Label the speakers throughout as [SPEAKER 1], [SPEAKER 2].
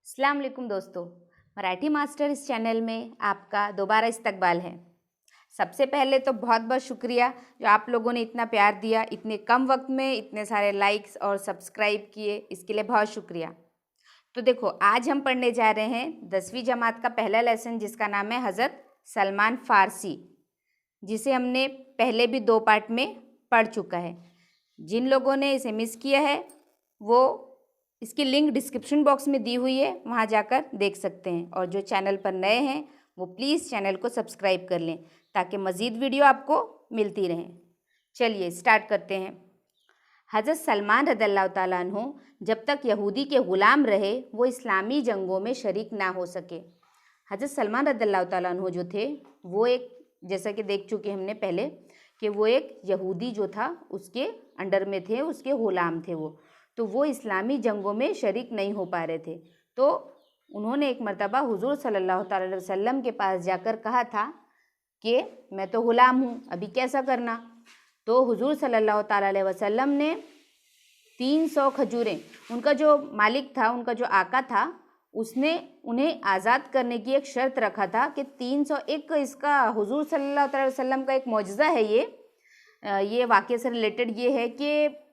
[SPEAKER 1] अस्सलाम वालेकुम दोस्तों, मराठी मास्टर इस चैनल में आपका दोबारा इस्तकबाल है। सबसे पहले तो बहुत बहुत शुक्रिया जो आप लोगों ने इतना प्यार दिया, इतने कम वक्त में इतने सारे लाइक्स और सब्सक्राइब किए, इसके लिए बहुत शुक्रिया। तो देखो, आज हम पढ़ने जा रहे हैं 10वीं जमात का पहला लेसन जिसका नाम है हज़रत सलमान फ़ारसी, जिसे हमने पहले भी 2 पार्ट में पढ़ चुका है। जिन लोगों ने इसे मिस किया है वो इसकी लिंक डिस्क्रिप्शन बॉक्स में दी हुई है, वहाँ जाकर देख सकते हैं। और जो चैनल पर नए हैं वो प्लीज़ चैनल को सब्सक्राइब कर लें ताकि मज़ीद वीडियो आपको मिलती रहें। चलिए स्टार्ट करते हैं। हज़रत सलमान रज़ियल्लाहु ताला अन्हु जब तक यहूदी के ग़ुलाम रहे वो इस्लामी जंगों में शरीक ना हो सके। हज़रत सलमान रज़ियल्लाहु ताला अन्हु जो थे वो एक, जैसा कि देख चुके हमने पहले, कि वो एक यहूदी जो था उसके अंडर में थे, उसके ग़ुलाम थे तो वो इस्लामी जंगों में शरीक नहीं हो पा रहे थे। तो उन्होंने एक मर्तबा हुज़ूर सल्लल्लाहु अलैहि वसल्लम के पास जाकर कहा था कि मैं तो ग़ुलाम हूँ, अभी कैसा करना। तो हुज़ूर सल्लल्लाहु अलैहि वसल्लम ने 300 खजूरें, उनका जो मालिक था, उनका जो आका था, उसने उन्हें आज़ाद करने की एक शर्त रखा था कि 301, इसका हुज़ूर सल्लल्लाहु अलैहि वसल्लम का एक मौजज़ा है। ये वाक़े से रिलेटेड ये है कि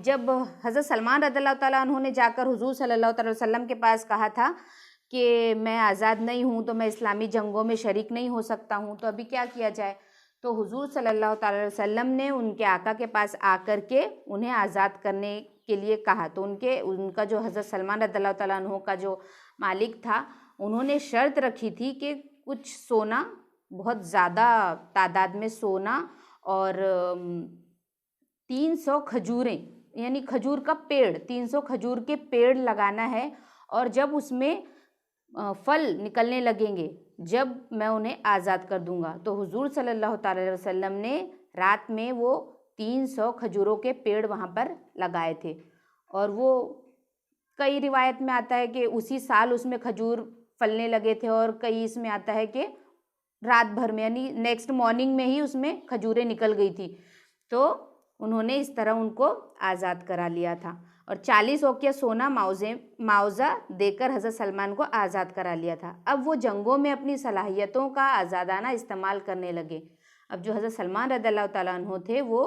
[SPEAKER 1] जब हज़रत सलमान रज़ियल्लाहु ताला अन्हु ने जाकर हुज़ूर सल्लल्लाहु अलैहि वसल्लम के पास कहा था कि मैं आज़ाद नहीं हूँ, तो मैं इस्लामी जंगों में शरीक नहीं हो सकता हूँ, तो अभी क्या किया जाए। तो हुज़ूर सल्लल्लाहु अलैहि वसल्लम ने उनके आका के पास आकर के उन्हें आज़ाद करने के लिए कहा। तो उनका जो हज़रत सलमान रज़ियल्लाहु ताला अन्हु का जो मालिक था, उन्होंने शर्त रखी थी कि कुछ सोना, बहुत ज़्यादा तादाद में सोना और 300 खजूरें, यानी खजूर का पेड़, 300 खजूर के पेड़ लगाना है। और जब उसमें फल निकलने लगेंगे, जब मैं उन्हें आज़ाद कर दूंगा। तो हुज़ूर सल्लल्लाहु अलैहि वसल्लम ने रात में वो 300 खजूरों के पेड़ वहाँ पर लगाए थे। और वो कई रिवायत में आता है कि उसी साल उसमें खजूर फलने लगे थे, और कई इसमें आता है कि रात भर में, यानी नेक्स्ट मॉर्निंग में ही उसमें खजूरें निकल गई थी। तो उन्होंने इस तरह उनको आज़ाद करा लिया था और 40 औकिया सोना मुआवजा देकर हज़रत सलमान को आज़ाद करा लिया था। अब वो जंगों में अपनी सलाहियतों का आज़ादाना इस्तेमाल करने लगे। अब जो हज़रत सलमान रज़ियल्लाहु ताला अन्हु थे वो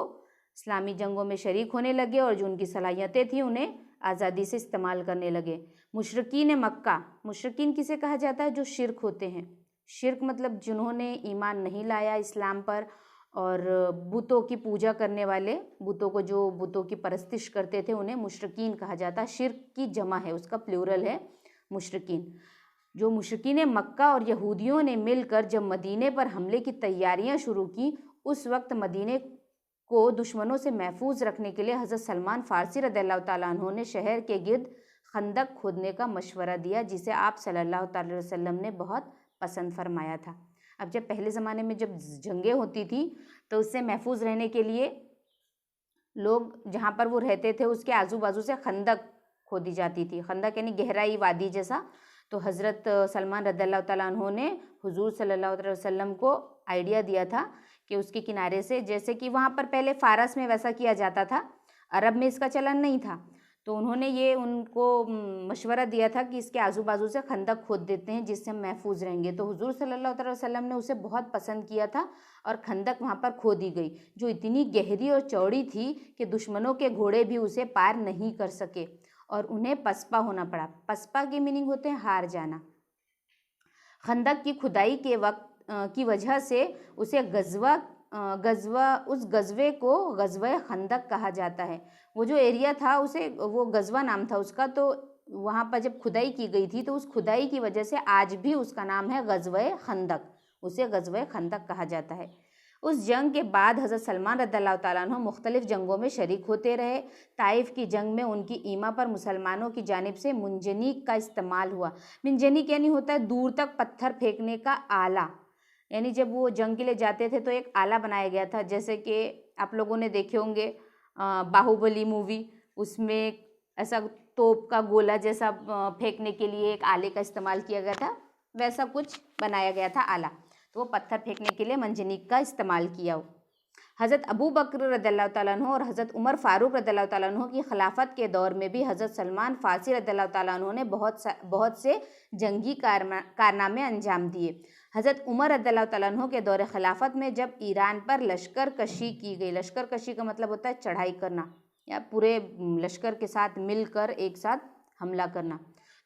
[SPEAKER 1] इस्लामी जंगों में शरीक होने लगे और जो उनकी सलाहियतें थी उन्हें आज़ादी से इस्तेमाल करने लगे। मुशरिकीन मक्का, मुशरिकीन किसे कहा जाता है? जो शिरक होते हैं। शिरक मतलब जिन्होंने ईमान नहीं लाया इस्लाम पर, और बुतों की पूजा करने वाले, बुतों को जो बुतों की परस्तिश करते थे, उन्हें मुशरिकीन कहा जाता है। शिरक की जमा है, उसका प्लूरल है मुशरिकीन। जो मुशरिकीन मक्का और यहूदियों ने मिलकर जब मदीने पर हमले की तैयारियां शुरू की, उस वक्त मदीने को दुश्मनों से महफूज रखने के लिए हज़रत सलमान फ़ारसी रज़ियल्लाहु ताला अन्हु ने शहर के गिर्द खंदक खोदने का मशवरा दिया, जिसे आप सल्लल्लाहु अलैहि वसल्लम ने बहुत पसंद फरमाया था। अब जब पहले ज़माने में जब जंगें होती थी तो उससे महफूज रहने के लिए लोग जहाँ पर वो रहते थे उसके आजू बाजू से खंदक खोदी जाती थी। खंदक यानी गहराई, वादी जैसा। तो हज़रत सलमान रज़ियल्लाहु ताला अन्हु ने हुज़ूर सल्लल्लाहु अलैहि वसल्लम को आइडिया दिया था कि उसके किनारे से, जैसे कि वहाँ पर पहले फ़ारस में वैसा किया जाता था, अरब में इसका चलन नहीं था, तो उन्होंने ये उनको मशवरा दिया था कि इसके आजू बाजू से खंदक खोद देते हैं जिससे हम महफूज रहेंगे। तो हुज़ूर सल्लल्लाहु अलैहि वसल्लम ने उसे बहुत पसंद किया था और खंदक वहाँ पर खोदी गई, जो इतनी गहरी और चौड़ी थी कि दुश्मनों के घोड़े भी उसे पार नहीं कर सके और उन्हें पसपा होना पड़ा। पसपा की मीनिंग होते हैं हार जाना। खंदक की खुदाई के वक्त की वजह से उसे उस गज़वे को गज़वे खंदक कहा जाता है। वो जो एरिया था उसे, वो गज़वा नाम था उसका। तो वहाँ पर जब खुदाई की गई थी तो उस खुदाई की वजह से आज भी उसका नाम है गज़वे खंदक, उसे गज़वे खंदक कहा जाता है। उस जंग के बाद हज़रत सलमान रज़ियल्लाहु ताला अन्हु मुख्तलिफ़ जंगों में शरीक होते रहे। ताइफ की जंग में उनकी ईमा पर मुसलमानों की जानिब से मुंजनीक का इस्तेमाल हुआ। मुंजनीक यानी होता है दूर तक पत्थर फेंकने का आला, यानी जब वो जंग के लिए जाते थे तो एक आला बनाया गया था। जैसे कि आप लोगों ने देखे होंगे बाहुबली मूवी, उसमें ऐसा तोप का गोला जैसा फेंकने के लिए एक आले का इस्तेमाल किया गया था, वैसा कुछ बनाया गया था आला। तो वो पत्थर फेंकने के लिए मंजनीक का इस्तेमाल किया। हज़रत अबू बकर रज़ियल्लाहु ताला अन्हु और हज़रत उमर फ़ारूक रज़ियल्लाहु ताला अन्हु की खिलाफत के दौर में भी हज़रत सलमान फ़ारसी रज़ियल्लाहु ताला अन्हु ने बहुत से जंगी कारनामे अंजाम दिए। हज़रत उमर रज़ियल्लाहु ताला अन्हु के दौर खिलाफत में जब ईरान पर लश्कर कशी की गई, लश्कर कशी का मतलब होता है चढ़ाई करना या पूरे लश्कर के साथ मिलकर एक साथ हमला करना,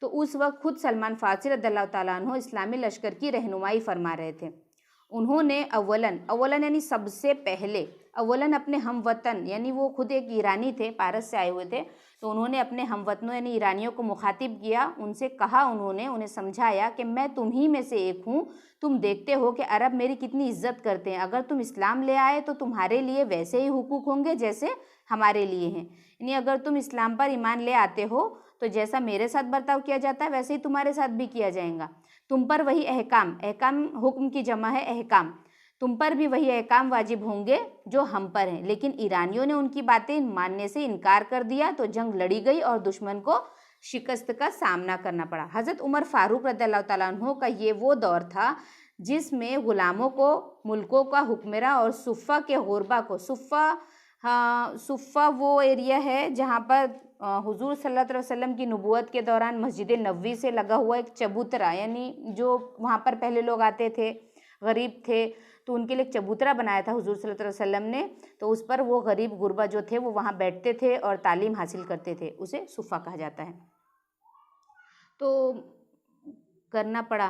[SPEAKER 1] तो उस वक्त खुद सलमान फ़ारसी रज़ियल्लाहु ताला अन्हु इस्लामी लश्कर की रहनुमाई फरमा रहे थे। उन्होंने अव्वलन यानी सबसे पहले अपने हमवतन, यानी वो खुद एक ईरानी थे, पारस से आए हुए थे, तो उन्होंने अपने हमवतनों यानी ईरानियों को मुखातिब किया, उनसे कहा, उन्हें समझाया कि मैं तुम ही में से एक हूँ। तुम देखते हो कि अरब मेरी कितनी इज्जत करते हैं, अगर तुम इस्लाम ले आए तो तुम्हारे लिए वैसे ही हुकूक होंगे जैसे हमारे लिए हैं। यानी अगर तुम इस्लाम पर ईमान ले आते हो तो जैसा मेरे साथ बर्ताव किया जाता है वैसे ही तुम्हारे साथ भी किया जाएगा। तुम पर वही अहकाम हुक्म की जमा है अहकाम, तुम पर भी वही अहकाम वाजिब होंगे जो हम पर हैं। लेकिन ईरानियों ने उनकी बातें मानने से इनकार कर दिया, तो जंग लड़ी गई और दुश्मन को शिकस्त का सामना करना पड़ा। हज़रत उमर फ़ारूक रज़ियल्लाहु ताला अन्हु का ये वो दौर था जिसमें ग़ुलामों को मुल्कों का हुक्मरान और सुफ़ा के गुरबा को, सुफ़ा वो एरिया है जहाँ पर हुजूर सल्लल्लाहु अलैहि वसल्लम की नबूवत के दौरान मस्जिद नबवी से लगा हुआ एक चबूतरा, यानी जो वहाँ पर पहले लोग आते थे, गरीब थे, तो उनके लिए एक चबूतरा बनाया था हुजूर सल्लल्लाहु अलैहि वसल्लम ने, तो उस पर वो गरीब गुरबा जो थे वो वहाँ बैठते थे और तालीम हासिल करते थे, उसे सुफ़ा कहा जाता है। तो करना पड़ा।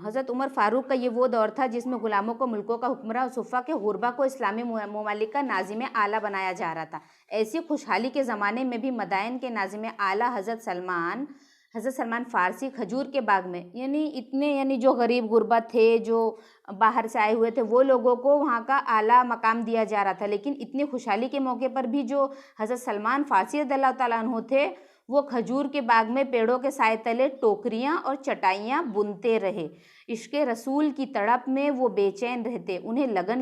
[SPEAKER 1] हज़रत उमर फ़ारूक का ये वो दौर था जिसमें ग़ुलामों को मुल्कों का हुक्मरान और सुफ़ा के गुरबा को इस्लामी ममालिक का नाज़िम आला बनाया जा रहा था। ऐसी खुशहाली के ज़माने में भी मदाइन के नाज़िम आला हज़रत सलमान फ़ारसी खजूर के बाग में, यानी जो गरीब गुरबा थे, जो बाहर से आए हुए थे, वो लोगों को वहाँ का आला मकाम दिया जा रहा था। लेकिन इतनी खुशहाली के मौके पर भी जो हज़रत सलमान फ़ारसी रज़ियल्लाहु ताला अन्हु थे वो खजूर के बाग में पेड़ों के साए तले टोकरियाँ और चटाइयाँ बुनते रहे। इश्क़े रसूल की तड़प में वो बेचैन रहते। उन्हें लगन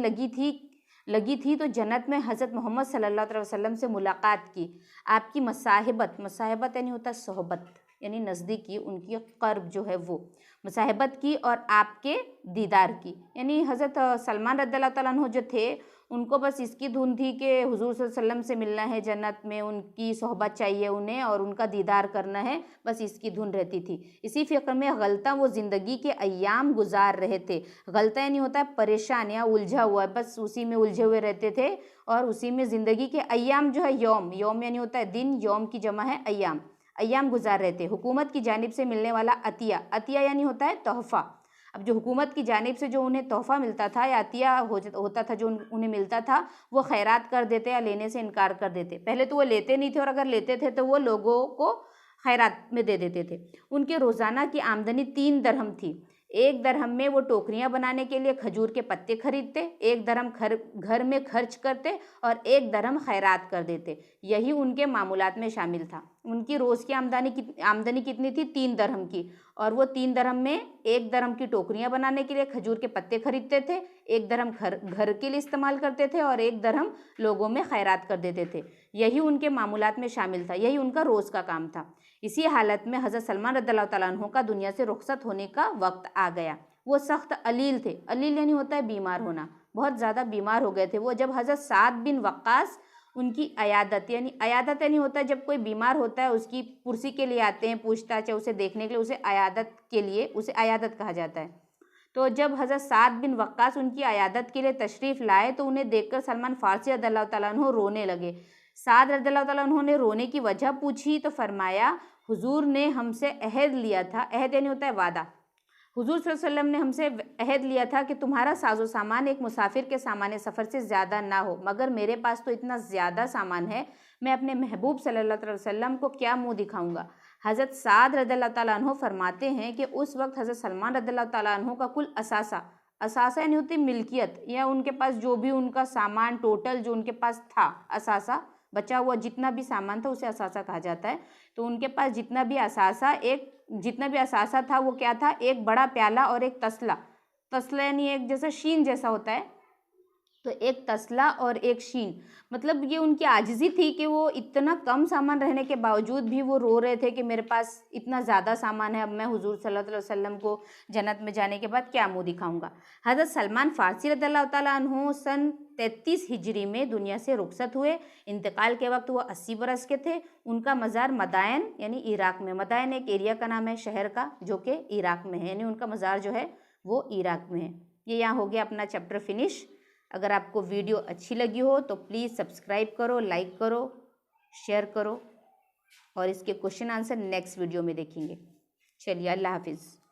[SPEAKER 1] लगी थी तो जन्नत में हज़रत मोहम्मद सल्लल्लाहु अलैहि वसल्लम से मुलाकात की। आपकी मसाहबत यानी होता है सोहबत, यानी नज़दीकी, उनकी क़र्ब जो है वो मसाहबत की और आपके दीदार की। यानी हज़रत सलमान रज़ियल्लाहु ताला अन्हु जो थे उनको बस इसकी धुन थी कि हुजूर सल्लल्लाहु अलैहि वसल्लम से मिलना है, जन्नत में उनकी सोहबत चाहिए उन्हें और उनका दीदार करना है, बस इसकी धुन रहती थी। इसी फ़िक्र में गलता वो ज़िंदगी के अय्याम गुजार रहे थे। गलता यानी होता है परेशान या उलझा हुआ, बस उसी में उलझे हुए रहते थे और उसी में ज़िंदगी के अय्याम जो है, यौम यानी होता है दिन, यौम की जमा है अय्याम गुजार रहे थे। हुकूमत की जानिब से मिलने वाला अतिया यानी होता है तोहफ़ा। अब जो हुकूमत की जानिब से जो उन्हें तोहफ़ा मिलता था या अतिया होता था जो उन्हें मिलता था, वो खैरात कर देते या लेने से इनकार कर देते। पहले तो वो लेते नहीं थे और अगर लेते थे तो वो लोगों को खैरात में दे देते थे। उनके रोज़ाना की आमदनी 3 दरहम थी। 1 दरहम में वो टोकरियाँ बनाने के लिए खजूर के पत्ते खरीदते, 1 दरहम घर में खर्च करते और 1 दरहम खैरात कर देते। यही उनके मामूलात में शामिल था। उनकी रोज़ की आमदनी कितनी थी? 3 दरहम की, और वो 3 दरहम में 1 दरहम की टोकरियाँ बनाने के लिए खजूर के पत्ते खरीदते थे, 1 दरहम घर के लिए इस्तेमाल करते थे और 1 दरहम लोगों में खैरात कर देते थे। यही उनके मामूलात में शामिल था, यही उनका रोज़ का काम था। इसी हालत में हज़रत सलमान रज़ियल्लाहु ताला अन्हु का दुनिया से रुखसत होने का वक्त आ गया। वो सख्त अलील थे। अलील यानी होता है बीमार होना, बहुत ज़्यादा बीमार हो गए थे वो। जब हज़रत साद बिन वक्कास उनकी अयादत यानी होता है जब कोई बीमार होता है उसकी पुरसी के लिए आते हैं, पूछताछ है उसे देखने के लिए, उसे अयादत कहा जाता है। तो जब हज़रत साद बिन वक्कास उनकी अयादत के लिए तशरीफ़ लाए तो उन्हें देखकर सलमान फ़ारसी रज़ियल्लाहु ताला अन्हु रोने लगे। साद रज़ियल्लाहु ताला अन्हु ने रोने की वजह पूछी तो फरमाया, हुजूर ने हमसे अहद लिया था, अहद यानी होता है वादा, हुजूर सल्लल्लाहु अलैहि वसल्लम ने हमसे अहद लिया था कि तुम्हारा साजो सामान एक मुसाफिर के सामान सफ़र से ज़्यादा ना हो, मगर मेरे पास तो इतना ज़्यादा सामान है, मैं अपने महबूब सल्लल्लाहु अलैहि वसल्लम को क्या मुँह दिखाऊंगा। हज़रत साद रज़ियल्लाहु ताला अन्हु फरमाते हैं कि उस वक्त हज़रत सलमान रज़ियल्लाहु ताला अन्हु का कुल असासा यानी होती मिल्कियत, या उनके पास जो भी उनका सामान टोटल जो उनके पास था, असासा बचा हुआ जितना भी सामान था उसे असासा कहा जाता है। तो उनके पास जितना भी असासा था वो क्या था? एक बड़ा प्याला और एक तसला यानी एक जैसा शीन जैसा होता है, तो एक तसला और एक शीन, मतलब ये उनकी आजिज़ी थी कि वो इतना कम सामान रहने के बावजूद भी वो रो रहे थे कि मेरे पास इतना ज़्यादा सामान है, अब मैं हुजूर सल्लल्लाहु अलैहि वसल्लम को जन्नत में जाने के बाद क्या मुँह दिखाऊंगा। हज़रत सलमान फ़ारसी रज़ियल्लाहु ताला अन्हु सन 33 हिजरी में दुनिया से रुखसत हुए। इंतकाल के वक्त वो 80 बरस के थे। उनका मज़ार मदायन यानी इराक में, मदायन एक एरिया का नाम है शहर का जो कि इराक में है, यानी उनका मज़ार जो है वो इराक में है। ये यहाँ हो गया अपना चैप्टर फिनिश। अगर आपको वीडियो अच्छी लगी हो तो प्लीज़ सब्सक्राइब करो, लाइक करो, शेयर करो और इसके क्वेश्चन आंसर नेक्स्ट वीडियो में देखेंगे। चलिए, अल्लाह हाफिज़।